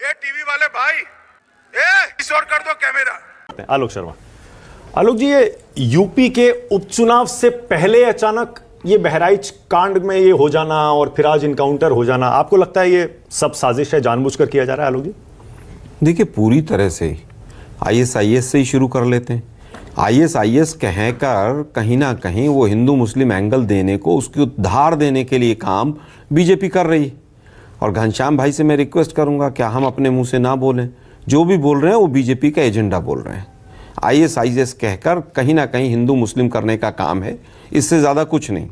ये टीवी वाले भाई, इस और कर दो कैमरा। आलोक शर्मा। आलोक जी, ये यूपी के उपचुनाव से पहले अचानक ये बहराइच कांड में ये हो जाना और फिर आज इनकाउंटर हो जाना, आपको लगता है ये सब साजिश है, जानबूझकर किया जा रहा है? आलोक जी देखिए, पूरी तरह से आईएस से ही शुरू कर लेते हैं। आईएस कहकर कहीं ना कहीं वो हिंदू मुस्लिम एंगल देने को, उसकी उद्धार देने के लिए काम बीजेपी कर रही है। और घनश्याम भाई से मैं रिक्वेस्ट करूंगा, क्या हम अपने मुंह से ना बोलें? जो भी बोल रहे हैं वो बीजेपी का एजेंडा बोल रहे हैं। आईएस कहकर कहीं ना कहीं हिंदू मुस्लिम करने का काम है, इससे ज़्यादा कुछ नहीं।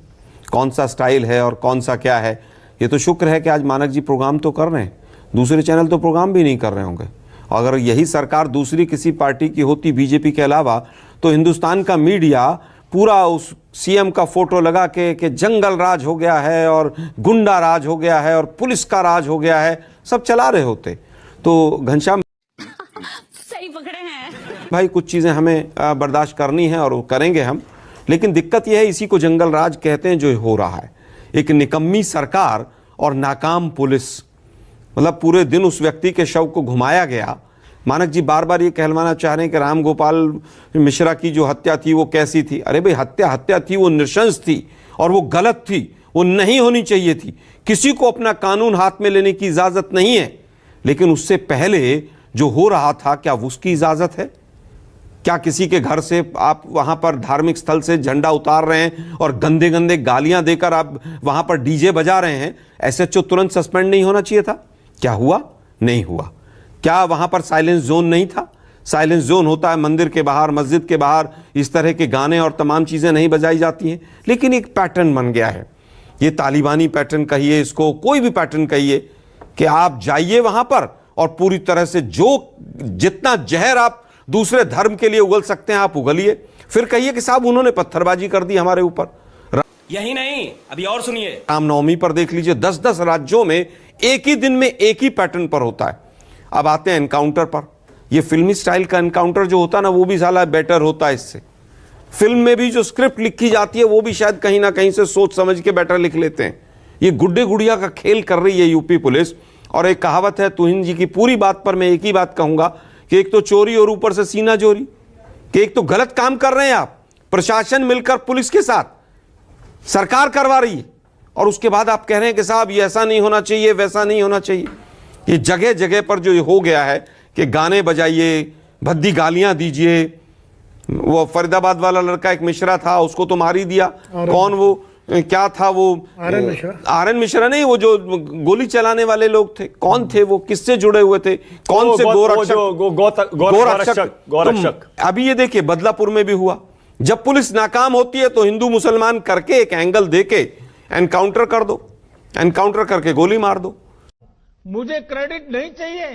कौन सा स्टाइल है और कौन सा क्या है, ये तो शुक्र है कि आज मानक जी प्रोग्राम तो कर रहे हैं, दूसरे चैनल तो प्रोग्राम भी नहीं कर रहे होंगे। अगर यही सरकार दूसरी किसी पार्टी की होती बीजेपी के अलावा, तो हिंदुस्तान का मीडिया पूरा उस सीएम का फोटो लगा के कि जंगल राज हो गया है और गुंडा राज हो गया है और पुलिस का राज हो गया है, सब चला रहे होते। तो घनश्याम सही पकड़े हैं भाई, कुछ चीज़ें हमें बर्दाश्त करनी है और वो करेंगे हम, लेकिन दिक्कत यह है, इसी को जंगल राज कहते हैं जो हो रहा है। एक निकम्मी सरकार और नाकाम पुलिस, मतलब पूरे दिन उस व्यक्ति के शव को घुमाया गया। मानक जी बार बार ये कहलवाना चाह रहे हैं कि राम गोपाल मिश्रा की जो हत्या थी वो कैसी थी। अरे भाई, हत्या थी, वो नृशंस थी और वो गलत थी, वो नहीं होनी चाहिए थी। किसी को अपना कानून हाथ में लेने की इजाज़त नहीं है, लेकिन उससे पहले जो हो रहा था, क्या उसकी इजाज़त है? क्या किसी के घर से आप वहाँ पर धार्मिक स्थल से झंडा उतार रहे हैं और गंदे गंदे गालियाँ देकर आप वहाँ पर डीजे बजा रहे हैं? एसएचओ तुरंत सस्पेंड नहीं होना चाहिए था? क्या हुआ? नहीं हुआ। क्या वहाँ पर साइलेंस जोन नहीं था? साइलेंस जोन होता है मंदिर के बाहर, मस्जिद के बाहर, इस तरह के गाने और तमाम चीज़ें नहीं बजाई जाती हैं। लेकिन एक पैटर्न बन गया है, ये तालिबानी पैटर्न कहिए इसको, कोई भी पैटर्न कहिए, कि आप जाइए वहाँ पर और पूरी तरह से जितना जहर आप दूसरे धर्म के लिए उगल सकते हैं आप उगलिए, फिर कहिए कि साहब उन्होंने पत्थरबाजी कर दी हमारे ऊपर। यही नहीं, अभी और सुनिए, रामनवमी पर देख लीजिए, 10-10 राज्यों में एक ही दिन में एक ही पैटर्न पर होता है। अब आते हैं एनकाउंटर पर। ये फिल्मी स्टाइल का एनकाउंटर जो होता है ना, वो भी साला बेटर होता है इससे। फिल्म में भी जो स्क्रिप्ट लिखी जाती है वो भी शायद कहीं ना कहीं से सोच समझ के बेटर लिख लेते हैं। ये गुड्डे गुड़िया का खेल कर रही है यूपी पुलिस। और एक कहावत है तुहिन जी की, पूरी बात पर मैं एक ही बात कहूंगा कि एक तो चोरी और ऊपर से सीना चोरी, कि एक तो गलत काम कर रहे हैं आप, प्रशासन मिलकर पुलिस के साथ, सरकार करवा रही है, और उसके बाद आप कह रहे हैं कि साहब ये ऐसा नहीं होना चाहिए, वैसा नहीं होना चाहिए। ये जगह जगह पर जो हो गया है कि गाने बजाइए, भद्दी गालियां दीजिए। वो फरीदाबाद वाला लड़का एक मिश्रा था, उसको तो मार ही दिया। कौन वो, क्या था वो, आर एन मिश्रा नहीं, वो जो गोली चलाने वाले लोग थे, कौन थे वो, किससे जुड़े हुए थे, कौन से गोरक्षक। अभी ये देखिए बदलापुर में भी हुआ। जब पुलिस नाकाम होती है तो हिंदू मुसलमान करके एक एंगल देके एनकाउंटर कर दो, एनकाउंटर करके गोली मार दो। मुझे क्रेडिट नहीं चाहिए।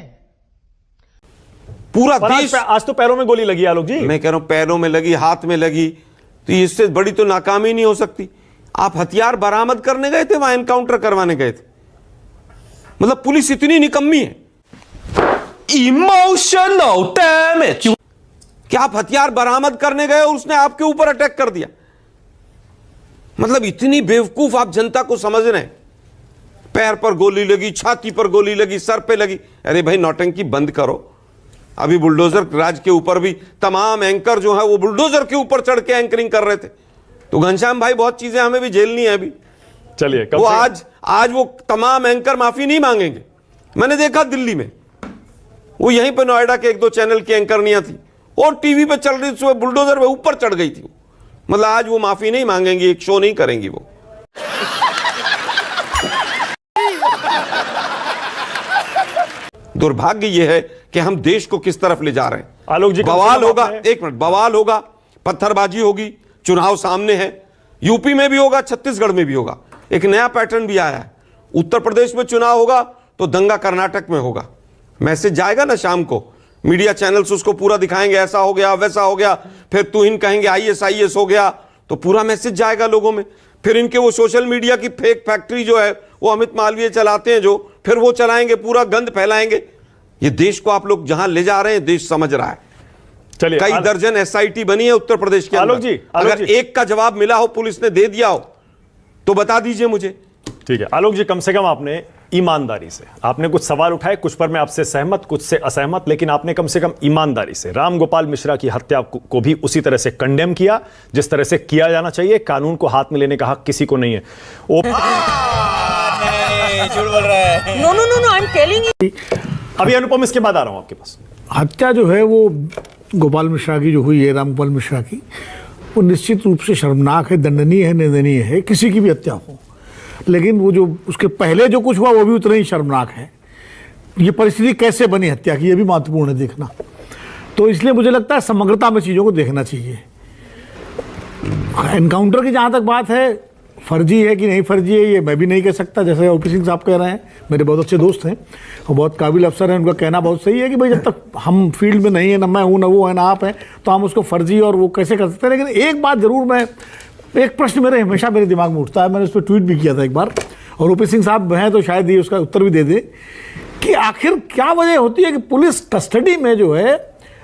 पूरा देश, आज तो पैरों में गोली लगी आलोक जी। मैं कह रहा हूं पैरों में लगी, हाथ में लगी, तो इससे बड़ी तो नाकामी नहीं हो सकती। आप हथियार बरामद करने गए थे, वहां एनकाउंटर करवाने गए थे। मतलब पुलिस इतनी निकम्मी है। Emotional damage. क्या आप हथियार बरामद करने गए और उसने आपके ऊपर अटैक कर दिया? मतलब इतनी बेवकूफ आप जनता को समझ रहे हैं। पैर पर गोली लगी, छाती पर गोली लगी, सर पे लगी। अरे भाई, नौटंकी बंद करो। अभी बुलडोजर राज के ऊपर भी तमाम एंकर जो है वो बुलडोजर के ऊपर चढ़ के एंकरिंग कर रहे थे। तो घनश्याम भाई, बहुत चीजें हमें भी झेलनी है अभी। चलिए, वो आज वो तमाम एंकर माफी नहीं मांगेंगे। मैंने देखा दिल्ली में, वो यहीं पे नोएडा के 1-2 चैनल की एंकरनियां थी और टीवी पे चल रही थी, बुलडोजर पे ऊपर चढ़ गई थी। मतलब आज वो माफी नहीं मांगेंगी, एक शो नहीं करेंगी वो। दुर्भाग्य यह है कि हम देश को किस तरफ ले जा रहे हैं। आलोक जी, बवाल होगा, एक मिनट, बवाल होगा, पत्थरबाजी होगी, चुनाव सामने है, यूपी में भी होगा, छत्तीसगढ़ में भी होगा। एक नया पैटर्न भी आया है, उत्तर प्रदेश में चुनाव होगा तो दंगा कर्नाटक में होगा। मैसेज जाएगा ना शाम को, मीडिया चैनल्स उसको पूरा दिखाएंगे, ऐसा हो गया, वैसा हो गया। फिर तुहिन कहेंगे आईएस हो गया, तो पूरा मैसेज जाएगा लोगों में। फिर इनके वो सोशल मीडिया की फेक फैक्ट्री जो है वो अमित मालवीय चलाते हैं, जो फिर वो चलाएंगे, पूरा गंद फैलाएंगे। ये देश को आप लोग जहां ले जा रहे हैं, देश समझ रहा है। चलिए, कई दर्जन एसआईटी बनी है उत्तर प्रदेश के आलोक अंदर। जी, अगर एक का जवाब मिला हो, पुलिस ने दे दिया हो, तो बता दीजिए मुझे। ठीक है आलोक जी, कम से कम आपने ईमानदारी से, आपने कुछ सवाल उठाए, कुछ पर मैं आपसे सहमत, कुछ से असहमत, लेकिन आपने कम से कम ईमानदारी से राम गोपाल मिश्रा की हत्या को भी उसी तरह से कंडेम किया जिस तरह से किया जाना चाहिए। कानून को हाथ में लेने का हक किसी को नहीं है। झूठ बोल रहा है। No no no no, I am telling you. अभी अनुपम, इसके बाद आ रहा हूं आपके पास। हत्या जो है वो गोपाल मिश्रा की जो हुई है, राम गोपाल मिश्रा की, वो निश्चित रूप से शर्मनाक है, दंडनीय है, निंदनीय है, किसी की भी हत्या हो। लेकिन वो जो उसके पहले जो कुछ हुआ वो भी उतना ही शर्मनाक है। ये परिस्थिति कैसे बनी हत्या की, ये भी महत्वपूर्ण है देखना। तो इसलिए मुझे लगता है समग्रता में चीज़ों को देखना चाहिए। एनकाउंटर की जहाँ तक बात है, फर्जी है कि नहीं फर्जी है ये मैं भी नहीं कह सकता। जैसे ओपी सिंह साहब कह रहे हैं, मेरे बहुत अच्छे दोस्त हैं और बहुत काबिल अफसर हैं, उनका कहना बहुत सही है कि भाई जब तक हम फील्ड में नहीं है, ना मैं हूँ, ना वो है, ना आप हैं, तो हम उसको फर्जी और वो कैसे कर सकते हैं। लेकिन एक बात ज़रूर, एक प्रश्न हमेशा मेरे दिमाग में उठता है, मैंने उस पर ट्वीट भी किया था एक बार, और ओपी सिंह साहब हैं तो शायद ये उसका उत्तर भी दे दें कि आखिर क्या वजह होती है कि पुलिस कस्टडी में जो है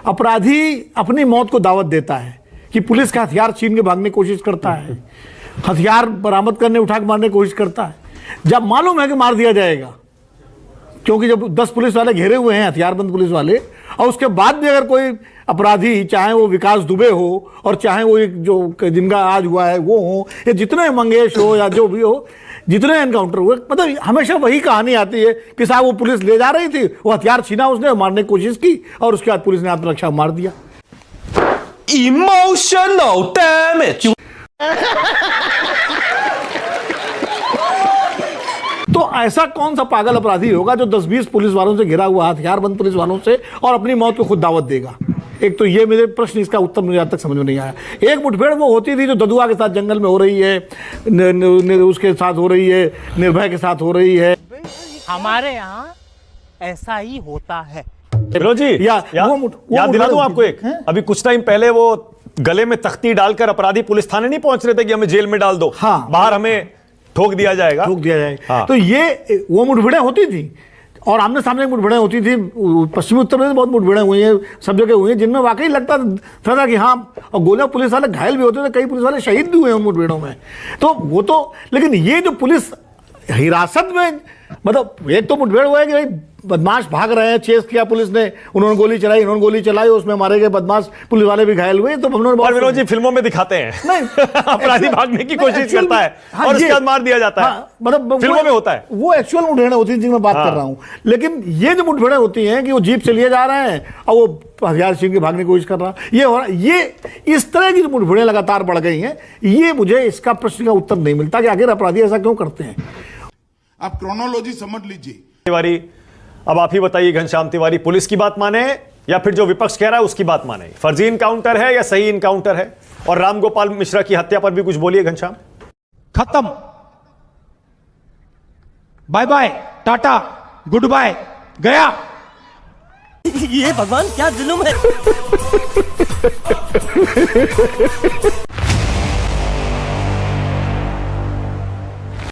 अपराधी अपनी मौत को दावत देता है, कि पुलिस का हथियार छीन के भागने की कोशिश करता है, हथियार बरामद करने, उठा के मारने की कोशिश करता है, जब मालूम है कि मार दिया जाएगा, क्योंकि जब 10 पुलिस वाले घेरे हुए हैं, हथियारबंद पुलिस वाले, और उसके बाद भी अगर कोई अपराधी, चाहे वो विकास दुबे हो और चाहे वो एक जो जिनका आज हुआ है वो हो, या जितने मंगेश हो या जो भी हो, जितने एनकाउंटर हुए, मतलब हमेशा वही कहानी आती है कि साहब वो पुलिस ले जा रही थी, वो हथियार छीना, उसने मारने की कोशिश की और उसके बाद पुलिस ने आत्मरक्षा मार दिया। Emotional damage। तो ऐसा कौन सा पागल अपराधी होगा जो 10-20 पुलिस वालों से घिरा हुआ, हथियारबंद पुलिस वालों से, और अपनी मौत को खुद दावत देगा? एक तो ये मेरे प्रश्न, इसका उत्तर मुझे आज तक समझ में नहीं आया। एक मुठभेड़ वो होती थी जो ददुआ के साथ जंगल में हो रही है, उसके साथ हो रही है, निर्भय के साथ हो रही है। हमारे यहाँ ऐसा ही होता है। विनोद जी, याद दिला दूं आपको एक, अभी कुछ टाइम पहले वो गले में तख्ती डालकर अपराधी पुलिस थाने नहीं पहुंच रहे थे कि हमें जेल में डाल दो, हाँ, बाहर हमें ठोक दिया जाएगा। हाँ। तो ये वो मुठभेड़ें होती थी और आमने सामने मुठभेड़ें होती थी। पश्चिमी उत्तर प्रदेश में बहुत मुठभेड़ें हुई हैं, सब जगह हुई हैं, जिनमें वाकई लगता था कि हाँ, और गोलियां, पुलिस वाले घायल भी होते थे, कई पुलिस वाले शहीद भी हुए हैं उन मुठभेड़ों में। तो वो तो, लेकिन ये जो पुलिस हिरासत में, मतलब एक तो मुठभेड़ हुआ है कि भाई बदमाश भाग रहे हैं, चेस किया पुलिस ने, उन्होंने गोली चलाई, इन्होंने गोली चलाई, उसमें मारे गए बदमाश, पुलिस वाले भी घायल हुए। तो उन्होंने विनोद जी फिल्मों में दिखाते हैं, नहीं अपराधी भागने की कोशिश करता है और उसके बाद मार दिया जाता है, मतलब फिल्मों में होता है। वो एक्चुअल मुठभेड़ें होती हैं जिनकी मैं बात कर रहा हूँ। लेकिन ये जो मुठभेड़ें होती हैं कि वो जीप से लिए जा रहे हैं और वो हथियार छीन के भागने की कोशिश कर रहा है, ये हो रहा, ये इस तरह की जो मुठभेड़ें लगातार बढ़ गई हैं, ये मुझे इसका प्रश्न का उत्तर नहीं मिलता कि आखिर अपराधी ऐसा क्यों करते हैं। आप क्रोनोलॉजी समझ लीजिए। तिवारी, अब आप ही बताइए, घनश्याम तिवारी, पुलिस की बात माने या फिर जो विपक्ष कह रहा है उसकी बात माने? फर्जी इनकाउंटर है या सही इनकाउंटर है? और राम गोपाल मिश्रा की हत्या पर भी कुछ बोलिए घनश्याम। खत्म, bye bye, tata, good bye, गया। ये भगवान क्या जुल्म है।